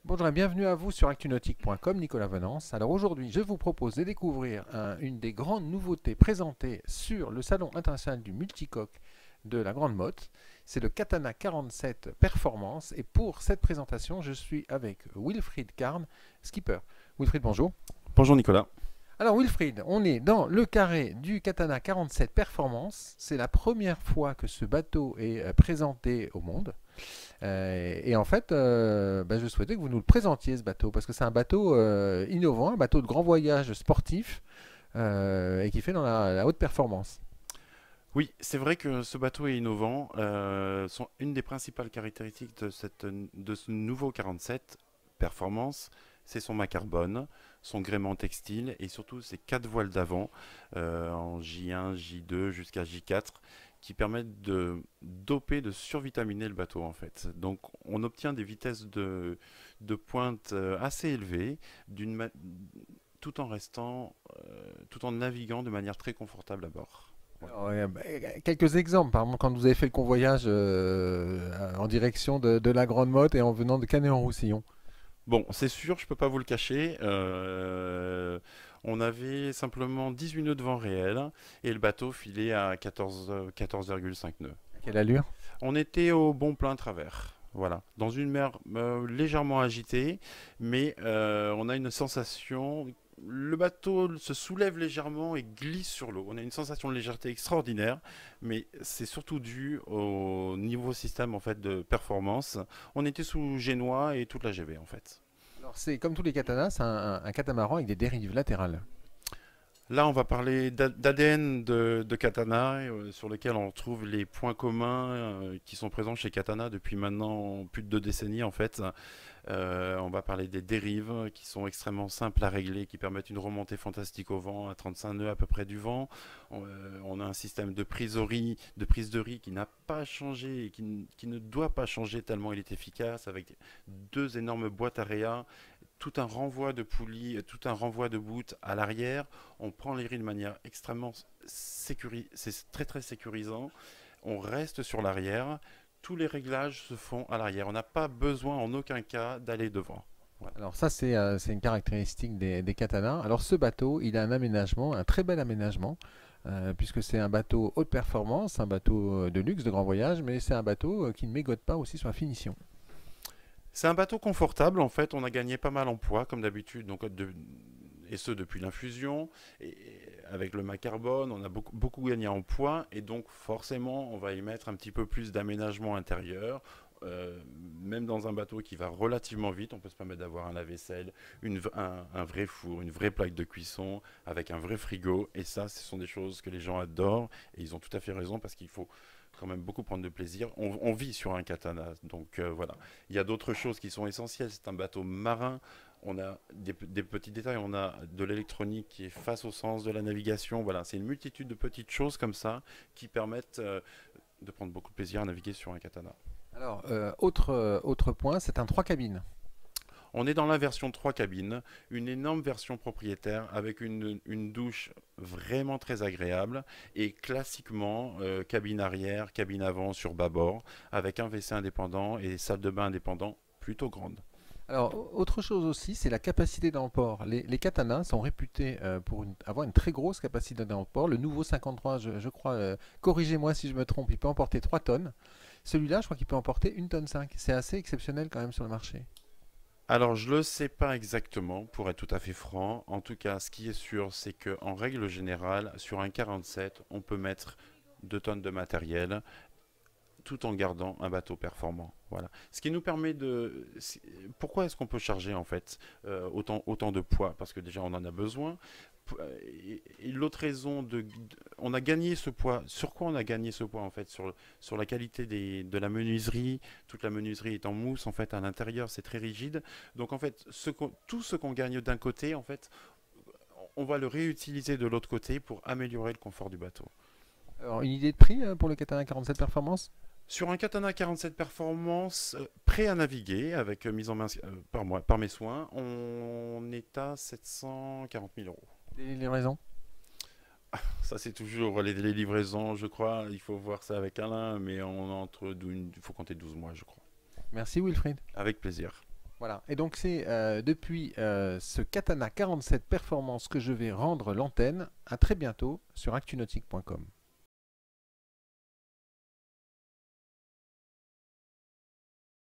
Bonjour et bienvenue à vous sur actunautique.com, Nicolas Venance. Alors aujourd'hui, je vous propose de découvrir une des grandes nouveautés présentées sur le Salon international du multicoque de la Grande Motte. C'est le Katana 47 Performance et pour cette présentation, je suis avec Wilfried Carn, skipper. Wilfried, bonjour. Bonjour Nicolas. Alors Wilfried, on est dans le carré du Katana 47 Performance. C'est la première fois que ce bateau est présenté au monde. Et en fait, je souhaitais que vous nous le présentiez, ce bateau, parce que c'est un bateau innovant, un bateau de grand voyage sportif et qui fait dans la haute performance. Oui, c'est vrai que ce bateau est innovant. Une des principales caractéristiques de ce nouveau 47 Performance, c'est son mât carbone, son gréement textile et surtout ses quatre voiles d'avant en J1, J2 jusqu'à J4 qui permettent de doper, de survitaminer le bateau en fait. Donc on obtient des vitesses de pointe assez élevées tout en tout en naviguant de manière très confortable à bord. Voilà. Alors, quelques exemples, par exemple, quand vous avez fait le convoyage en direction de la Grande Motte et en venant de Canet-en-Roussillon. Bon, c'est sûr, je peux pas vous le cacher. On avait simplement 18 nœuds de vent réel et le bateau filait à 14,5 nœuds. À quelle Voilà. allure? On était au bon plein travers. Voilà, dans une mer légèrement agitée, mais on a une sensation. Le bateau se soulève légèrement et glisse sur l'eau. On a une sensation de légèreté extraordinaire, mais c'est surtout dû au niveau système en fait de performance. On était sous génois et toute la GV en fait. Alors, c'est comme tous les katanas, c'est un catamaran avec des dérives latérales. Là, on va parler d'ADN de Katana, sur lequel on retrouve les points communs qui sont présents chez Katana depuis maintenant plus de 2 décennies en fait. On va parler des dérives qui sont extrêmement simples à régler, qui permettent une remontée fantastique au vent à 35 nœuds à peu près du vent. On a un système de prise de riz qui n'a pas changé et qui ne doit pas changer tellement il est efficace, avec deux énormes boîtes à réa, tout un renvoi de poulies, tout un renvoi de bout à l'arrière. On prend les riz de manière extrêmement sécurisée, c'est très très sécurisant. On reste sur l'arrière, tous les réglages se font à l'arrière. On n'a pas besoin en aucun cas d'aller devant. Voilà. Alors ça, c'est une caractéristique des katanas. Alors ce bateau, il a un aménagement, un très bel aménagement, puisque c'est un bateau haute performance, un bateau de luxe, de grand voyage, mais c'est un bateau qui ne mégote pas aussi sur la finition. C'est un bateau confortable, en fait, on a gagné pas mal en poids, comme d'habitude, et ce depuis l'infusion. Et avec le mât carbone, on a beaucoup gagné en poids, et donc forcément, on va y mettre un petit peu plus d'aménagement intérieur. Euh, Même dans un bateau qui va relativement vite, on peut se permettre d'avoir un lave-vaisselle, un vrai four, une vraie plaque de cuisson, avec un vrai frigo, et ça, ce sont des choses que les gens adorent, et ils ont tout à fait raison, parce qu'il faut quand même beaucoup prendre de plaisir. On vit sur un katana, donc voilà. Il y a d'autres choses qui sont essentielles. C'est un bateau marin. On a des petits détails. On a de l'électronique qui est face au sens de la navigation. Voilà, c'est une multitude de petites choses comme ça qui permettent de prendre beaucoup de plaisir à naviguer sur un katana. Alors, autre point, c'est un 3 cabines. On est dans la version 3 cabines, une énorme version propriétaire avec une douche vraiment très agréable et classiquement cabine arrière, cabine avant sur bâbord avec un WC indépendant et salle de bain indépendant plutôt grande. Alors, autre chose aussi, c'est la capacité d'emport. Les katanas sont réputés pour avoir une très grosse capacité d'emport. Le nouveau 53, je crois, corrigez-moi si je me trompe, il peut emporter 3 tonnes. Celui-là, je crois qu'il peut emporter 1 tonne 5. C'est assez exceptionnel quand même sur le marché. Alors je le sais pas exactement pour être tout à fait franc. En tout cas, ce qui est sûr, c'est que en règle générale, sur un 47, on peut mettre 2 tonnes de matériel tout en gardant un bateau performant. Voilà. Ce qui nous permet de... Pourquoi est-ce qu'on peut charger en fait autant de poids? Parce que déjà on en a besoin. Et l'autre raison on a gagné ce poids. Sur quoi on a gagné ce poids en fait? Sur la qualité de la menuiserie. Toute la menuiserie est en mousse en fait à l'intérieur, c'est très rigide. Donc en fait, tout ce qu'on gagne d'un côté, en fait, on va le réutiliser de l'autre côté pour améliorer le confort du bateau. Alors, une idée de prix pour le Katana 47 Performance? Sur un Katana 47 Performance prêt à naviguer avec mise en main par mes soins, on est à 740 000 euros. Les livraisons? Ça, c'est toujours les livraisons, je crois. Il faut voir ça avec Alain, mais il faut compter 12 mois, je crois. Merci Wilfried. Avec plaisir. Voilà. Et donc c'est depuis ce Katana 47 Performance que je vais rendre l'antenne. À très bientôt sur actunautique.com.